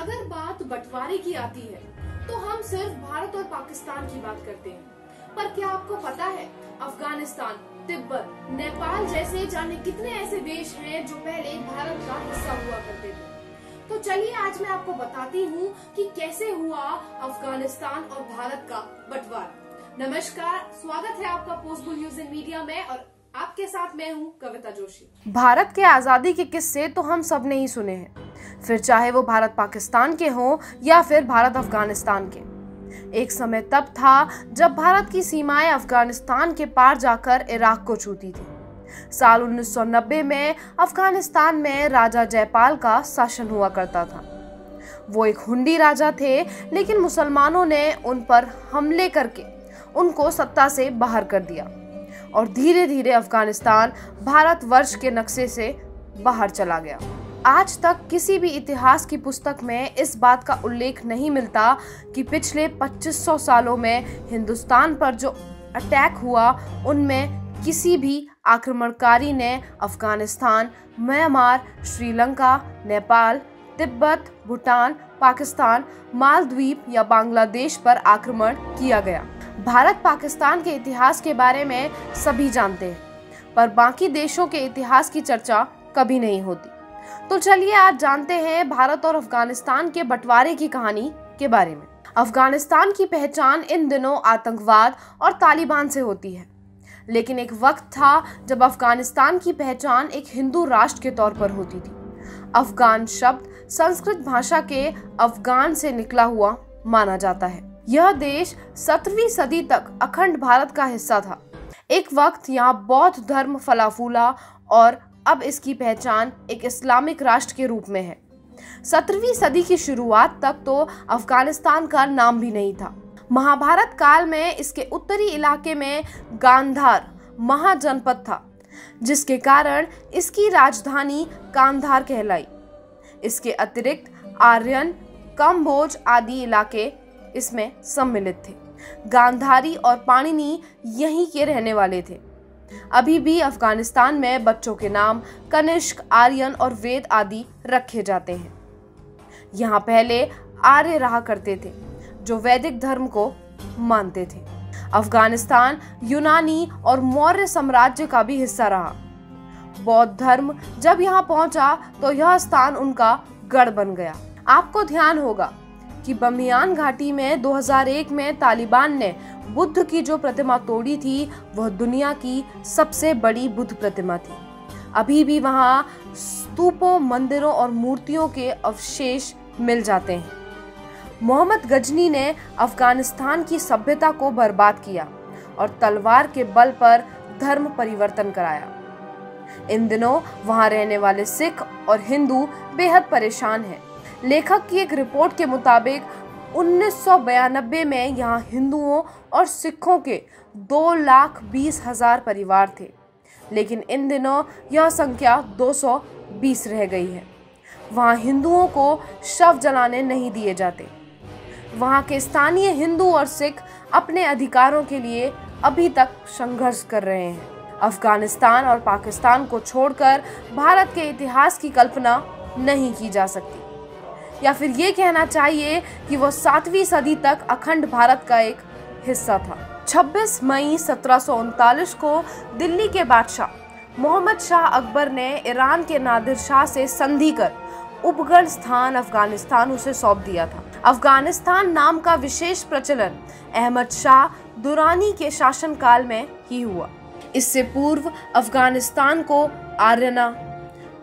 अगर बात बंटवारे की आती है तो हम सिर्फ भारत और पाकिस्तान की बात करते हैं, पर क्या आपको पता है अफगानिस्तान, तिब्बत, नेपाल जैसे जाने कितने ऐसे देश हैं जो पहले भारत का हिस्सा हुआ करते थे। तो चलिए आज मैं आपको बताती हूँ कि कैसे हुआ अफगानिस्तान और भारत का बंटवारा। नमस्कार, स्वागत है आपका पोस्टबुल न्यूज इन मीडिया में और आपके साथ मैं हूँ कविता जोशी। भारत के आजादी के किस्से तो हम सब ने ही सुने हैं, फिर चाहे वो भारत पाकिस्तान के हों या फिर भारत अफगानिस्तान के। एक समय तब था जब भारत की सीमाएं अफगानिस्तान के पार जाकर इराक को छूती थी। साल 1990 में अफगानिस्तान में राजा जयपाल का शासन हुआ करता था। वो एक हुंडी राजा थे, लेकिन मुसलमानों ने उन पर हमले करके उनको सत्ता से बाहर कर दिया और धीरे धीरे अफगानिस्तान भारतवर्ष के नक्शे से बाहर चला गया। आज तक किसी भी इतिहास की पुस्तक में इस बात का उल्लेख नहीं मिलता कि पिछले 2500 सालों में हिंदुस्तान पर जो अटैक हुआ उनमें किसी भी आक्रमणकारी ने अफगानिस्तान, म्यांमार, श्रीलंका, नेपाल, तिब्बत, भूटान, पाकिस्तान, मालदीव या बांग्लादेश पर आक्रमण किया गया। भारत पाकिस्तान के इतिहास के बारे में सभी जानते हैं, पर बाकी देशों के इतिहास की चर्चा कभी नहीं होती। तो चलिए आज जानते हैं भारत और अफगानिस्तान के बंटवारे की कहानी के बारे में। अफगानिस्तान की पहचान इन दिनों आतंकवाद और तालिबान से होती है, लेकिन एक वक्त था जब अफगानिस्तान की पहचान एक हिंदू राष्ट्र के तौर पर होती थी। अफगान शब्द संस्कृत भाषा के अफगान से निकला हुआ माना जाता है। यह देश 17वीं सदी तक अखंड भारत का हिस्सा था। एक वक्त यहाँ बौद्ध धर्म फला फूला और अब इसकी पहचान एक इस्लामिक राष्ट्र के रूप में है। 17वीं सदी की शुरुआत तक तो अफगानिस्तान का नाम भी नहीं था। महाभारत काल में इसके उत्तरी इलाके में गांधार महाजनपद था, जिसके कारण इसकी राजधानी कांधार कहलाई। इसके अतिरिक्त आर्यन, कंबोज आदि इलाके इसमें सम्मिलित थे। गांधारी और पाणिनी यहीं के रहने वाले थे। अभी भी अफगानिस्तान में बच्चों के नाम कनिष्क, आर्यन और वेद आदि रखे जाते हैं। यहाँ पहले आर्य रहा करते थे जो वैदिक धर्म को मानते थे। अफगानिस्तान यूनानी और मौर्य साम्राज्य का भी हिस्सा रहा। बौद्ध धर्म जब यहाँ पहुंचा तो यह स्थान उनका गढ़ बन गया। आपको ध्यान होगा कि बमियान घाटी में 2001 में तालिबान ने बुद्ध की जो प्रतिमा तोड़ी थी वह दुनिया की सबसे बड़ी बुद्ध प्रतिमा थी। अभी भी वहां स्तूपों, मंदिरों और मूर्तियों के अवशेष मिल जाते हैं। मोहम्मद गजनी ने अफगानिस्तान की सभ्यता को बर्बाद किया और तलवार के बल पर धर्म परिवर्तन कराया। इन दिनों वहां रहने वाले सिख और हिंदू बेहद परेशान हैं। लेखक की एक रिपोर्ट के मुताबिक 1992 में यहाँ हिंदुओं और सिखों के 2,20,000 परिवार थे, लेकिन इन दिनों यह संख्या 220 रह गई है। वहाँ हिंदुओं को शव जलाने नहीं दिए जाते। वहाँ के स्थानीय हिंदू और सिख अपने अधिकारों के लिए अभी तक संघर्ष कर रहे हैं। अफगानिस्तान और पाकिस्तान को छोड़कर भारत के इतिहास की कल्पना नहीं की जा सकती, या फिर ये कहना चाहिए कि वह 7वीं सदी तक अखंड भारत का एक हिस्सा था। 26 मई 1739 को दिल्ली के बादशाह मोहम्मद शाह अकबर ने ईरान के नादिर शाह से संधि कर उपगढ़ स्थान अफगानिस्तान उसे सौंप दिया था। अफगानिस्तान नाम का विशेष प्रचलन अहमद शाह दुरानी के शासनकाल में ही हुआ। इससे पूर्व अफगानिस्तान को आर्यना,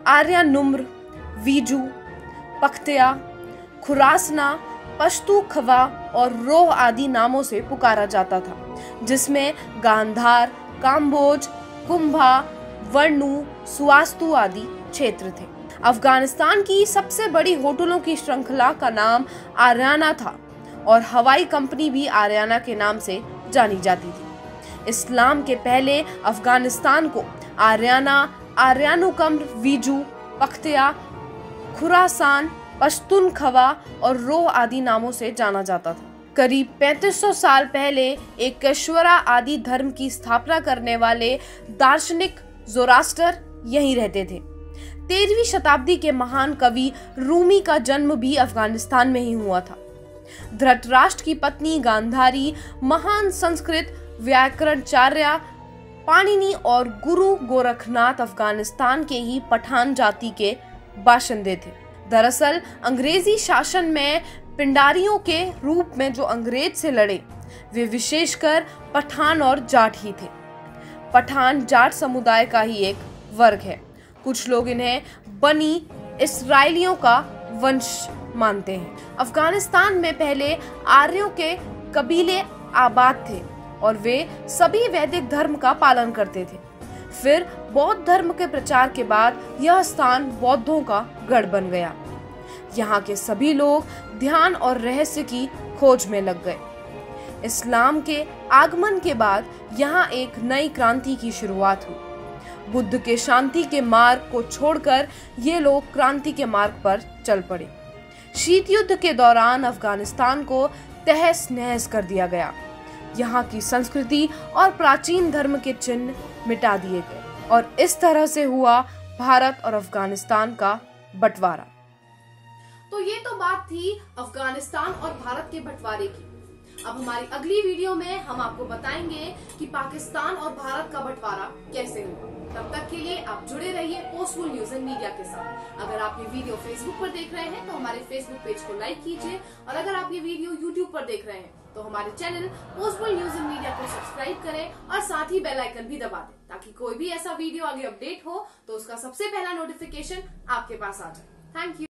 आर्यानुम्र, वीजू, पख्तिया, खुरासना, पश्तू खवा और रोह आदि नामों से पुकारा जाता था, जिसमें गांधार, काम्बोज, कुंभा, वर्णु, सुवास्तु आदि क्षेत्र थे। अफगानिस्तान की सबसे बड़ी होटलों की श्रृंखला का नाम आर्याना था और हवाई कंपनी भी आर्याना के नाम से जानी जाती थी। इस्लाम के पहले अफगानिस्तान को आर्याना, आर्यानुकम्र, वीजू, पख्तिया, खुरासान, पश्तूनखवा और रोह आदि नामों से जाना जाता था। करीब 3500 साल पहले एकेश्वरा आदि धर्म की स्थापना करने वाले दार्शनिक ज़ोरास्टर यहीं रहते थे। 13वीं शताब्दी के महान कवि रूमी का जन्म भी अफगानिस्तान में ही हुआ था। धृतराष्ट्र की पत्नी गांधारी महान संस्कृत व्याकरणाचार्य पाणिनि और गुरु गोरखनाथ अफगानिस्तान के ही पठान जाति के बाशिंदे थे। दरअसल अंग्रेजी शासन में पिंडारियों के रूप में जो अंग्रेज से लड़े वे विशेषकर पठान और जाट ही थे। पठान जाट समुदाय का ही एक वर्ग है। कुछ लोग इन्हें बनी इसराइलियों का वंश मानते हैं। अफगानिस्तान में पहले आर्यों के कबीले आबाद थे और वे सभी वैदिक धर्म का पालन करते थे। फिर बौद्ध धर्म के प्रचार के बाद यह स्थान बौद्धों का गढ़ बन गया। यहाँ के सभी लोग ध्यान और रहस्य की खोज में लग गए। इस्लाम के आगमन के बाद यहाँ एक नई क्रांति की शुरुआत हुई। बुद्ध के शांति के मार्ग को छोड़कर ये लोग क्रांति के मार्ग पर चल पड़े। शीत युद्ध के दौरान अफगानिस्तान को तहस नहस कर दिया गया। यहाँ की संस्कृति और प्राचीन धर्म के चिन्ह मिटा दिए गए और इस तरह से हुआ भारत और अफगानिस्तान का बंटवारा। तो ये तो बात थी अफगानिस्तान और भारत के बंटवारे की। अब हमारी अगली वीडियो में हम आपको बताएंगे कि पाकिस्तान और भारत का बंटवारा कैसे हुआ। तब तक के लिए आप जुड़े रहिए पोस्टफुल न्यूज एंड मीडिया के साथ। अगर आप ये वीडियो फेसबुक पर देख रहे हैं तो हमारे फेसबुक पेज को लाइक कीजिए और अगर आप ये वीडियो यूट्यूब पर देख रहे हैं तो हमारे चैनल पोस्टफुल न्यूज एंड मीडिया को सब्सक्राइब करें और साथ ही बेल आइकन भी दबा दें ताकि कोई भी ऐसा वीडियो आगे अपडेट हो तो उसका सबसे पहला नोटिफिकेशन आपके पास आ जाए। Thank you.